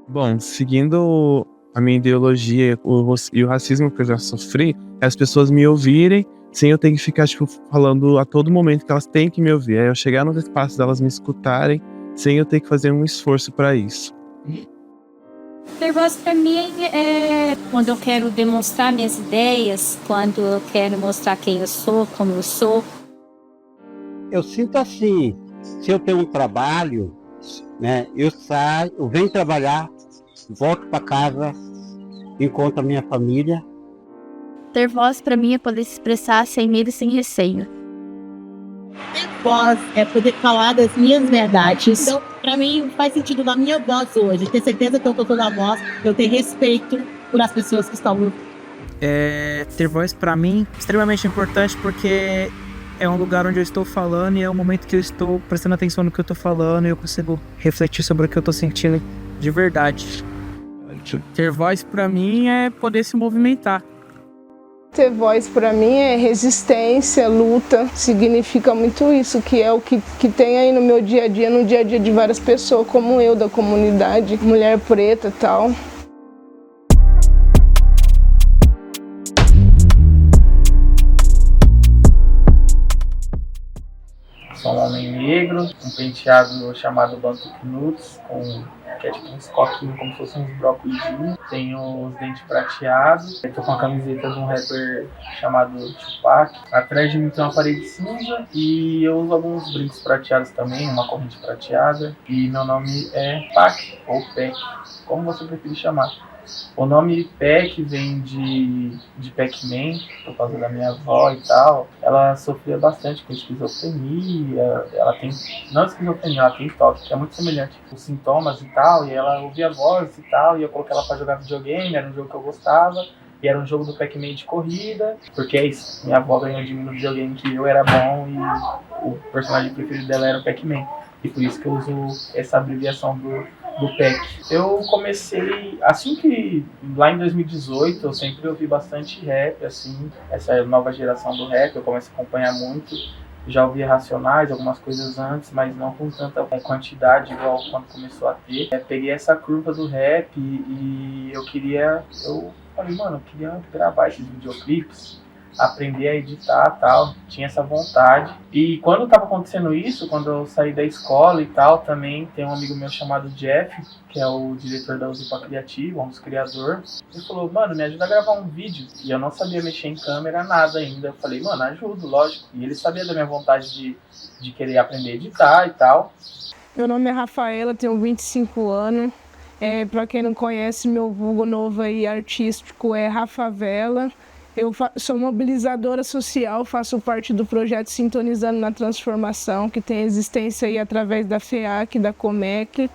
Bom, seguindo a minha ideologia e o racismo que eu já sofri, é as pessoas me ouvirem sem eu ter que ficar, tipo, falando a todo momento que elas têm que me ouvir. É eu chegar nos espaços delas me escutarem sem eu ter que fazer um esforço para isso. Ter voz para mim é quando eu quero demonstrar minhas ideias, quando eu quero mostrar quem eu sou, como eu sou. Eu sinto assim, se eu tenho um trabalho, né, eu saio, eu venho trabalhar, volto para casa, encontro a minha família. Ter voz para mim é poder se expressar sem medo e sem receio. Ter voz é poder falar das minhas verdades. Então, para mim, faz sentido na minha voz hoje. Ter certeza que eu estou na voz, eu ter respeito por as pessoas que estão me. Ter voz para mim é extremamente importante porque é um lugar onde eu estou falando e é um momento que eu estou prestando atenção no que eu estou falando e eu consigo refletir sobre o que eu estou sentindo de verdade. Ter voz para mim é poder se movimentar. Ter voz para mim é resistência, luta, significa muito isso, que é o que tem aí no meu dia a dia, no dia a dia de várias pessoas como eu, da comunidade, mulher preta e tal. Sou um homem negro, um penteado chamado Bantu Knuts, que é tipo uns coquinhos, como se fossem uns brócolizinhos. Tenho os dentes prateados. Eu tô com a camiseta de um rapper chamado Tupac. Atrás de mim tem uma parede cinza e eu uso alguns brincos prateados também, uma corrente prateada. E meu nome é Pac, ou Peck, como você preferir chamar. O nome Peck vem de Pac-Man, por causa da minha avó e tal. Ela sofria bastante com esquizofrenia. Ela tem, não esquizofrenia, ela tem toque, que é muito semelhante os sintomas e tal. E ela ouvia voz e tal, e eu coloquei ela pra jogar videogame, era um jogo que eu gostava. E era um jogo do Pac-Man de corrida, porque é isso, minha avó ganhou de mim no videogame que eu era bom e o personagem preferido dela era o Pac-Man. E por isso que eu uso essa abreviação do PEC. Eu comecei, assim que lá em 2018, eu sempre ouvi bastante rap, assim, essa nova geração do rap, eu comecei a acompanhar muito. Já ouvia Racionais, algumas coisas antes, mas não com tanta quantidade igual quando começou a ter. Peguei essa curva do rap e eu falei, mano, eu queria gravar esses videoclipes, aprender a editar e tal, tinha essa vontade. E quando estava acontecendo isso, quando eu saí da escola e tal, também tem um amigo meu chamado Jeff, que é o diretor da Uzipa Criativa, um dos criadores. Ele falou, mano, me ajuda a gravar um vídeo. E eu não sabia mexer em câmera, nada ainda. Eu falei, mano, ajudo, lógico. E ele sabia da minha vontade de querer aprender a editar e tal. Meu nome é Rafaela, tenho 25 anos. Para quem não conhece, meu vulgo novo aí artístico é Rafavela. Eu sou mobilizadora social, faço parte do projeto Sintonizando na Transformação, que tem existência aí através da FEAC, da Comec.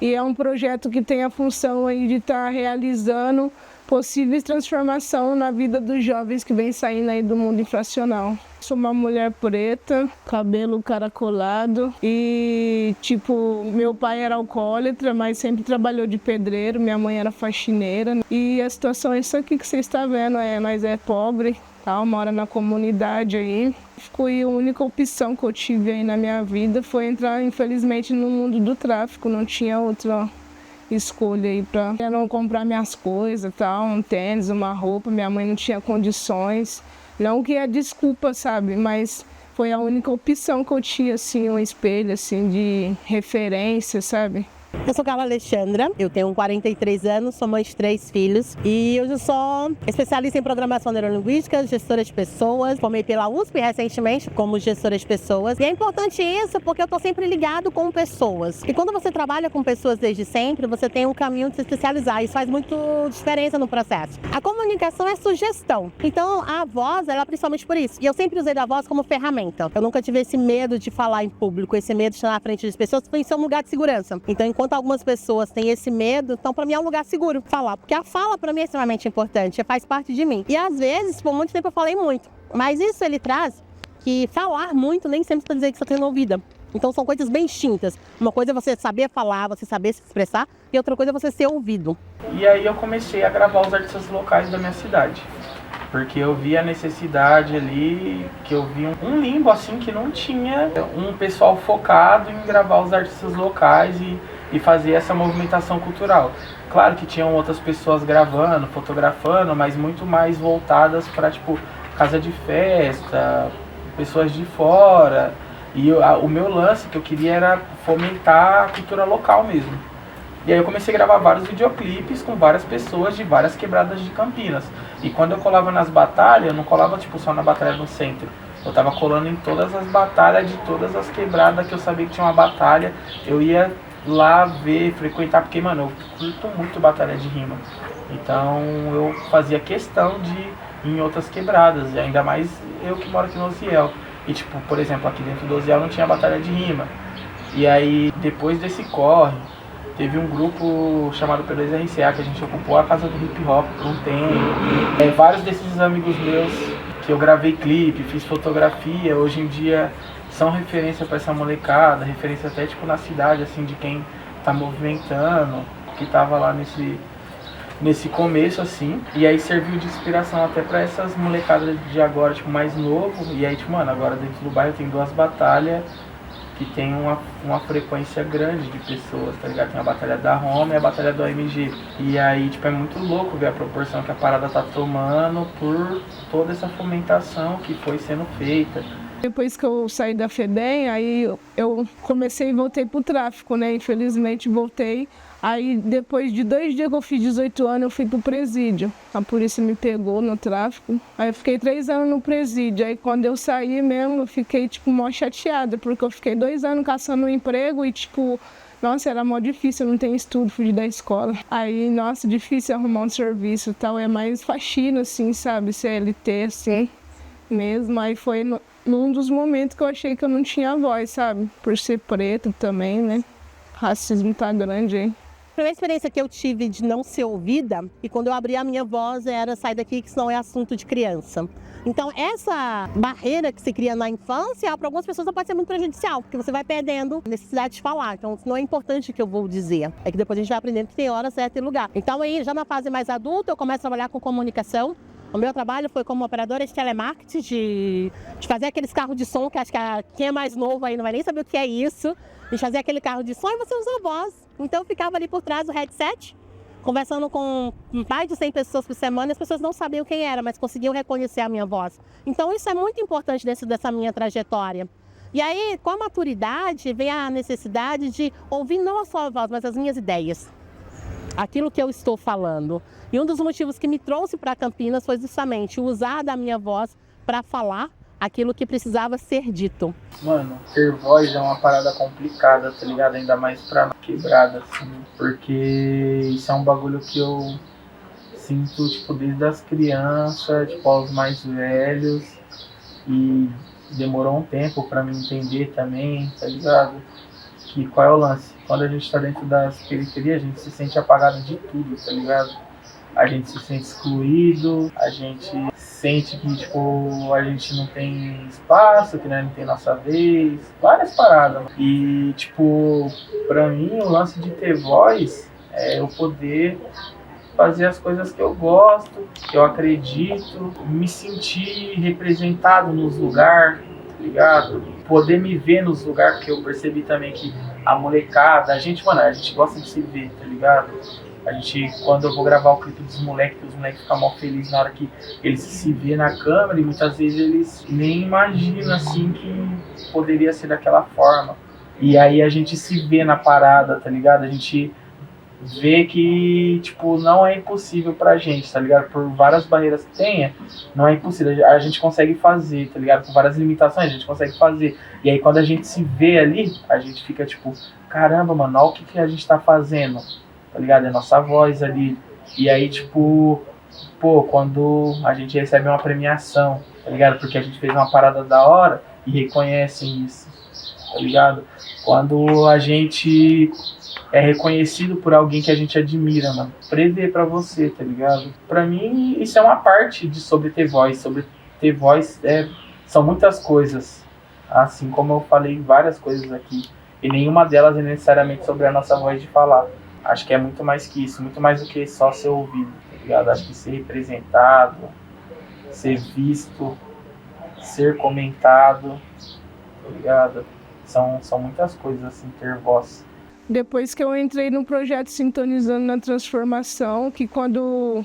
E é um projeto que tem a função aí de estar realizando possíveis transformações na vida dos jovens que vêm saindo aí do mundo infracional. Sou uma mulher preta, cabelo caracolado e, meu pai era alcoólatra, mas sempre trabalhou de pedreiro, minha mãe era faxineira. E a situação é isso aqui que você está vendo, nós é pobre, tal, mora na comunidade aí. A única opção que eu tive aí na minha vida foi entrar, infelizmente, no mundo do tráfico, não tinha outra escolha aí para não comprar minhas coisas, tal, um tênis, uma roupa, minha mãe não tinha condições. Não que é desculpa, sabe, mas foi a única opção que eu tinha, assim, um espelho, assim, de referência, sabe. Eu sou Carla Alexandra, eu tenho 43 anos, sou mãe de 3 filhos e hoje eu sou especialista em programação neurolinguística, gestora de pessoas. Formei pela USP recentemente como gestora de pessoas. E é importante isso porque eu estou sempre ligado com pessoas. E quando você trabalha com pessoas desde sempre, você tem um caminho de se especializar. Isso faz muito diferença no processo. A comunicação é sugestão. Então a voz, ela é principalmente por isso. E eu sempre usei da voz como ferramenta. Eu nunca tive esse medo de falar em público, esse medo de estar na frente das pessoas, porque isso é um lugar de segurança. Então, enquanto algumas pessoas têm esse medo, então para mim é um lugar seguro falar, porque a fala para mim é extremamente importante, faz parte de mim. E às vezes, por muito tempo eu falei muito, mas isso ele traz que falar muito nem sempre está dizendo que você está tendo ouvida. Então são coisas bem distintas. Uma coisa é você saber falar, você saber se expressar, e outra coisa é você ser ouvido. E aí eu comecei a gravar os artistas locais da minha cidade. Porque eu vi a necessidade ali, que eu vi um limbo assim que não tinha um pessoal focado em gravar os artistas locais e e fazer essa movimentação cultural. Claro que tinham outras pessoas gravando, fotografando, mas muito mais voltadas para tipo casa de festa, pessoas de fora. E o meu lance que eu queria era fomentar a cultura local mesmo. E aí eu comecei a gravar vários videoclipes com várias pessoas de várias quebradas de Campinas. E quando eu colava nas batalhas, eu não colava tipo só na batalha do centro. Eu tava colando em todas as batalhas de todas as quebradas que eu sabia que tinha uma batalha. Eu ia lá ver, frequentar, porque, mano, eu curto muito batalha de rima. Então eu fazia questão de ir em outras quebradas, e ainda mais eu que moro aqui no Osiel. E tipo, por exemplo, aqui dentro do Osiel não tinha batalha de rima. E aí, depois desse corre, teve um grupo chamado P2 RCA, que a gente ocupou a casa do hip hop por um tempo. Vários desses amigos meus que eu gravei clipe, fiz fotografia, hoje em dia são referência para essa molecada, referência até tipo na cidade, assim, de quem tá movimentando, que tava lá nesse começo, assim. E aí serviu de inspiração até para essas molecadas de agora, tipo, mais novo. E aí, tipo, mano, agora dentro do bairro tem 2 batalhas que tem uma frequência grande de pessoas, tá ligado? Tem a batalha da Roma e a batalha do AMG. E aí, tipo, é muito louco ver a proporção que a parada tá tomando por toda essa fomentação que foi sendo feita. Depois que eu saí da FEBEM, aí eu comecei e voltei pro tráfico, né? Infelizmente voltei. Aí depois de 2 dias que eu fiz 18 anos, eu fui pro presídio. A polícia me pegou no tráfico. Aí eu fiquei 3 anos no presídio. Aí quando eu saí mesmo, eu fiquei tipo mó chateada, porque eu fiquei 2 anos caçando um emprego e tipo, nossa, era mó difícil, eu não tenho estudo, fugi da escola. Aí, nossa, difícil arrumar um serviço e tal. É mais faxina, assim, sabe? CLT, assim, mesmo. Aí foi num dos momentos que eu achei que eu não tinha voz, sabe? Por ser preto também, né? Racismo tá grande, hein? A primeira experiência que eu tive de não ser ouvida, e quando eu abri a minha voz, era sair daqui que isso não é assunto de criança. Então, essa barreira que se cria na infância, para algumas pessoas pode ser muito prejudicial, porque você vai perdendo a necessidade de falar. Então, isso não é importante o que eu vou dizer. É que depois a gente vai aprendendo que tem hora certa e lugar. Então, aí, já na fase mais adulta, eu começo a trabalhar com comunicação. O meu trabalho foi como operadora de telemarketing, de fazer aqueles carros de som, que acho que quem é mais novo aí não vai nem saber o que é isso. De fazer aquele carro de som e você usa a voz. Então eu ficava ali por trás do headset, conversando com mais de 100 pessoas por semana, e as pessoas não sabiam quem era, mas conseguiam reconhecer a minha voz. Então isso é muito importante dentro dessa minha trajetória. E aí, com a maturidade, vem a necessidade de ouvir não só a voz, mas as minhas ideias. Aquilo que eu estou falando. E um dos motivos que me trouxe para Campinas foi justamente usar da minha voz para falar aquilo que precisava ser dito. Mano, ter voz é uma parada complicada, tá ligado? Ainda mais pra quebrada, assim. Porque isso é um bagulho que eu sinto, tipo, desde as crianças, tipo, aos mais velhos. E demorou um tempo pra me entender também, tá ligado? Que qual é o lance? Quando a gente tá dentro das periferias, a gente se sente apagado de tudo, tá ligado? A gente se sente excluído, a gente sente que, tipo, a gente não tem espaço, que não tem nossa vez, várias paradas. E, tipo, pra mim, o lance de ter voz é eu poder fazer as coisas que eu gosto, que eu acredito, me sentir representado nos lugares, tá ligado? Poder me ver nos lugares, porque eu percebi também que a molecada, a gente gosta de se ver, tá ligado? A gente, quando eu vou gravar o clipe dos moleques, os moleques ficam mó felizes na hora que eles se vê na câmera, e muitas vezes eles nem imaginam, assim, que poderia ser daquela forma. E aí a gente se vê na parada, tá ligado? A gente vê que, tipo, não é impossível pra gente, tá ligado? Por várias barreiras que tenha, não é impossível. A gente consegue fazer, tá ligado? Com várias limitações, a gente consegue fazer. E aí quando a gente se vê ali, a gente fica tipo, caramba, mano, olha o que a gente tá fazendo, tá ligado? É nossa voz ali. E aí, tipo, pô, quando a gente recebe uma premiação, tá ligado? Porque a gente fez uma parada da hora e reconhecem isso, tá ligado? Quando a gente é reconhecido por alguém que a gente admira, mano. Prever pra você, tá ligado? Pra mim, isso é uma parte sobre ter voz. Sobre ter voz, são muitas coisas. Assim como eu falei várias coisas aqui. E nenhuma delas é necessariamente sobre a nossa voz de falar. Acho que é muito mais que isso. Muito mais do que só ser ouvido, tá ligado? Acho que ser representado, ser visto, ser comentado, tá ligado? São muitas coisas, assim, ter voz. Depois que eu entrei no projeto Sintonizando na Transformação, que quando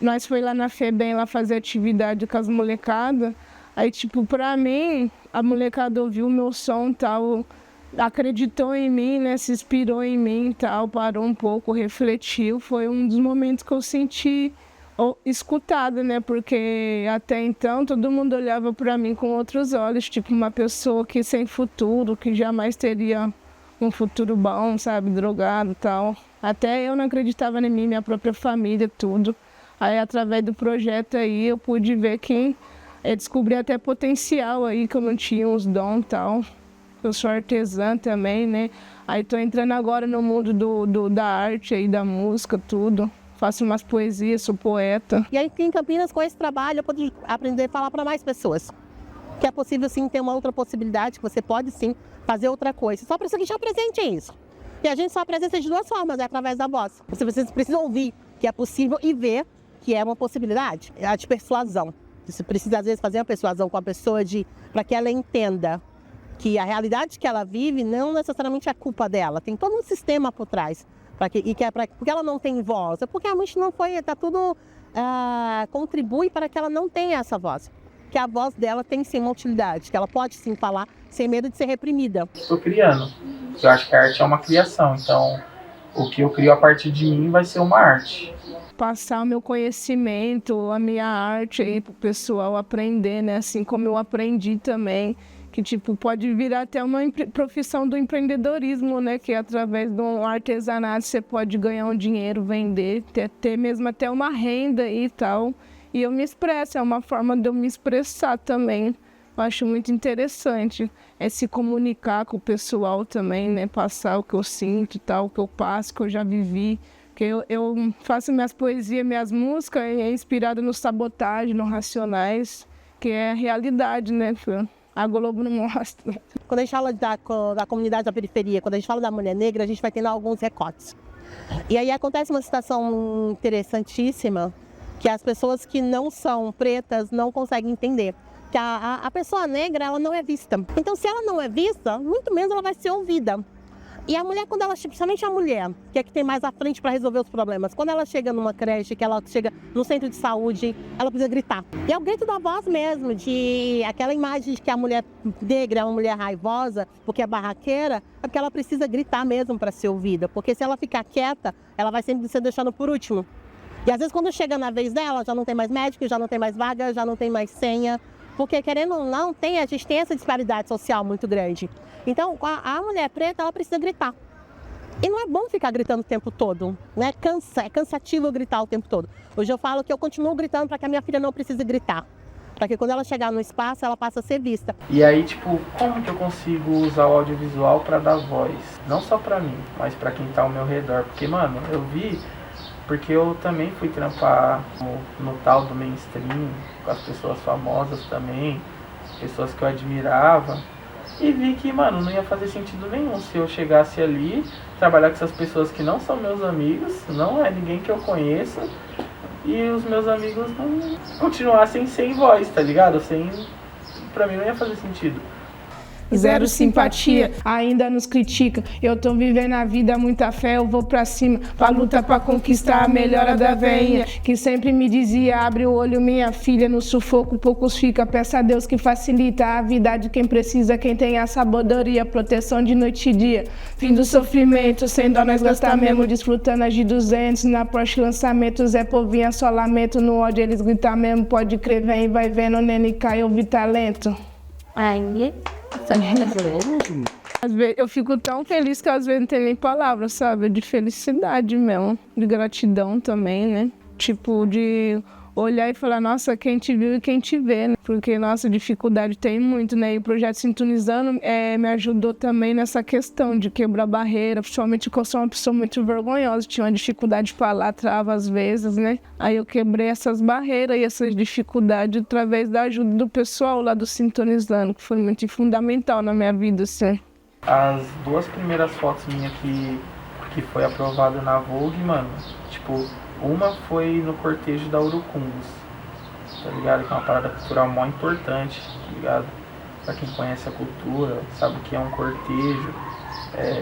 nós foi lá na FEBEM lá fazer atividade com as molecadas, aí, tipo, pra mim, a molecada ouviu o meu som e tal, acreditou em mim, né, se inspirou em mim e tal, parou um pouco, refletiu. Foi um dos momentos que eu senti escutada, né, porque até então todo mundo olhava pra mim com outros olhos, tipo, uma pessoa que sem futuro, que jamais teria um futuro bom, sabe, drogado e tal. Até eu não acreditava em mim, minha própria família, tudo. Aí, através do projeto aí, eu pude ver que descobri até potencial aí, que eu não tinha uns dons e tal. Eu sou artesã também, né? Aí tô entrando agora no mundo da arte aí, da música, tudo. Faço umas poesias, sou poeta. E aí aqui em Campinas, com esse trabalho, eu pude aprender a falar para mais pessoas. Que é possível sim ter uma outra possibilidade, que você pode sim fazer outra coisa. Só precisa que já apresente isso. E a gente só apresenta de duas formas, através da voz. Você precisa ouvir que é possível e ver que é uma possibilidade. É a de persuasão. Você precisa, às vezes, fazer uma persuasão com a pessoa para que ela entenda que a realidade que ela vive não necessariamente é culpa dela. Tem todo um sistema por trás. Porque ela não tem voz. É porque a mente não foi... Tá tudo... contribui para que ela não tenha essa voz. Que a voz dela tem sim uma utilidade. Que ela pode sim falar sem medo de ser reprimida. Estou criando. Eu acho que a arte é uma criação. Então, o que eu crio a partir de mim vai ser uma arte. Passar o meu conhecimento, a minha arte aí pro pessoal aprender, né? Assim como eu aprendi também, que tipo, pode virar até uma profissão do empreendedorismo, né? Que através de um artesanato você pode ganhar um dinheiro, vender, ter mesmo até uma renda e tal. E eu me expresso, é uma forma de eu me expressar também. Eu acho muito interessante se comunicar com o pessoal também, né? Passar o que eu sinto e tal, o que eu passo, o que eu já vivi. Porque eu faço minhas poesias, minhas músicas, é inspirada no Sabotagem, no Racionais, que é a realidade, né? A Globo não mostra. Quando a gente fala da comunidade da periferia, quando a gente fala da mulher negra, a gente vai tendo alguns recortes. E aí acontece uma situação interessantíssima, que as pessoas que não são pretas não conseguem entender. Que a pessoa negra, ela não é vista. Então, se ela não é vista, muito menos ela vai ser ouvida. E a mulher, quando ela, principalmente a mulher, que é que tem mais à frente para resolver os problemas, quando ela chega numa creche, que ela chega no centro de saúde, ela precisa gritar. E é o grito da voz mesmo, de aquela imagem de que a mulher negra é uma mulher raivosa, porque é barraqueira, é porque ela precisa gritar mesmo para ser ouvida. Porque se ela ficar quieta, ela vai sempre ser deixando por último. E às vezes quando chega na vez dela, já não tem mais médico, já não tem mais vaga, já não tem mais senha. Porque, querendo ou não, a gente tem essa disparidade social muito grande. Então, a mulher preta, ela precisa gritar. E não é bom ficar gritando o tempo todo, né? É cansativo gritar o tempo todo. Hoje eu falo que eu continuo gritando para que a minha filha não precise gritar. Para que quando ela chegar no espaço, ela passe a ser vista. E aí, tipo, como que eu consigo usar o audiovisual para dar voz? Não só para mim, mas para quem tá ao meu redor. Porque, mano, eu vi... Porque eu também fui trampar no tal do mainstream, com as pessoas famosas também, pessoas que eu admirava. E vi que, mano, não ia fazer sentido nenhum se eu chegasse ali, trabalhar com essas pessoas que não são meus amigos, não é ninguém que eu conheço, e os meus amigos não continuassem sem voz, tá ligado? Pra mim não ia fazer sentido. Zero simpatia, ainda nos critica. Eu tô vivendo a vida, muita fé, eu vou pra cima, pra luta, pra conquistar a melhora da veinha, que sempre me dizia, abre o olho minha filha, no sufoco poucos fica, peça a Deus que facilita a vida de quem precisa, quem tem a sabedoria, proteção de noite e dia, fim do sofrimento, sem dó nós gastar mesmo, desfrutando as de 200, na Porsche lançamento, Zé Povinha só lamento, no ódio eles gritam mesmo, pode crer, vem, vai vendo, Nene cai, ouvi talento. Aí... Às vezes, eu fico tão feliz que às vezes não tem nem palavras, sabe? De felicidade mesmo, de gratidão também, né? Tipo, de olhar e falar, nossa, quem te viu e quem te vê, né? Porque, nossa, dificuldade tem muito, né? E o projeto Sintonizando me ajudou também nessa questão de quebrar barreira, principalmente porque eu sou uma pessoa muito vergonhosa, tinha uma dificuldade de falar, trava às vezes, né? Aí eu quebrei essas barreiras e essas dificuldades através da ajuda do pessoal lá do Sintonizando, que foi muito fundamental na minha vida, assim. As 2 primeiras fotos minhas que foi aprovada na Vogue, mano, tipo... Uma foi no cortejo da Urucungos, tá ligado? Que é uma parada cultural mó importante, tá ligado? Pra quem conhece a cultura, sabe o que é um cortejo.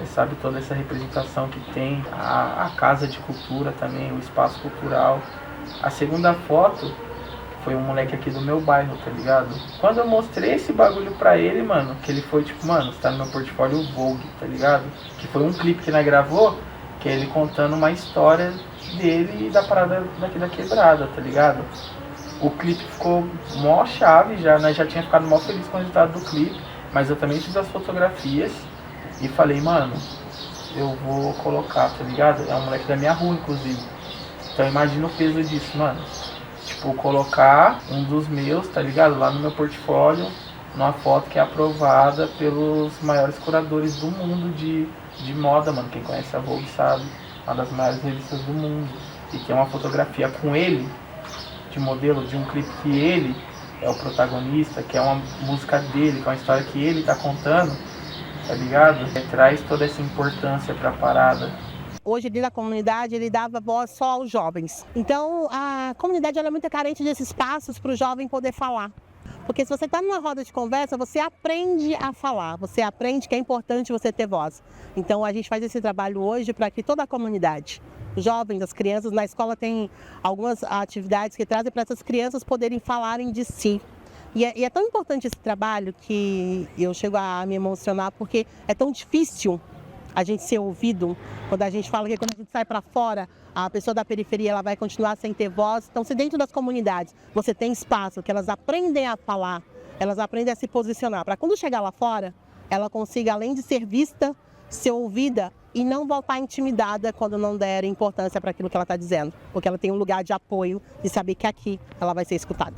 sabe, toda essa representação que tem, a casa de cultura também, o espaço cultural. A segunda foto foi um moleque aqui do meu bairro, tá ligado? Quando eu mostrei esse bagulho pra ele, mano, que ele foi tipo, mano, você tá no meu portfólio Vogue, tá ligado? Que foi um clipe que nós gravou, que é ele contando uma história dele e da parada daqui da quebrada, tá ligado? O clipe ficou mó chave já, nós já tinha ficado mó feliz com o resultado do clipe, mas eu também fiz as fotografias e falei, mano, eu vou colocar, tá ligado? É um moleque da minha rua, inclusive. Então imagina o peso disso, mano. Tipo, colocar um dos meus, tá ligado? Lá no meu portfólio, numa foto que é aprovada pelos maiores curadores do mundo de moda, mano. Quem conhece a Vogue sabe, uma das maiores revistas do mundo. E que é uma fotografia com ele, de modelo, de um clipe que ele é o protagonista, que é uma música dele, que é uma história que ele tá contando, tá ligado? Traz toda essa importância pra parada. Hoje, dentro da comunidade, ele dava voz só aos jovens. Então, a comunidade ela é muito carente desses espaços para o jovem poder falar. Porque se você está numa roda de conversa, você aprende a falar, você aprende que é importante você ter voz. Então, a gente faz esse trabalho hoje para que toda a comunidade, os jovens, as crianças, na escola tem algumas atividades que trazem para essas crianças poderem falarem de si. E é tão importante esse trabalho que eu chego a me emocionar, porque é tão difícil a gente ser ouvido, quando a gente fala que quando a gente sai para fora, a pessoa da periferia ela vai continuar sem ter voz. Então, se dentro das comunidades você tem espaço, que elas aprendem a falar, elas aprendem a se posicionar, para quando chegar lá fora, ela consiga, além de ser vista, ser ouvida e não voltar intimidada quando não der importância para aquilo que ela está dizendo, porque ela tem um lugar de apoio e saber que aqui ela vai ser escutada.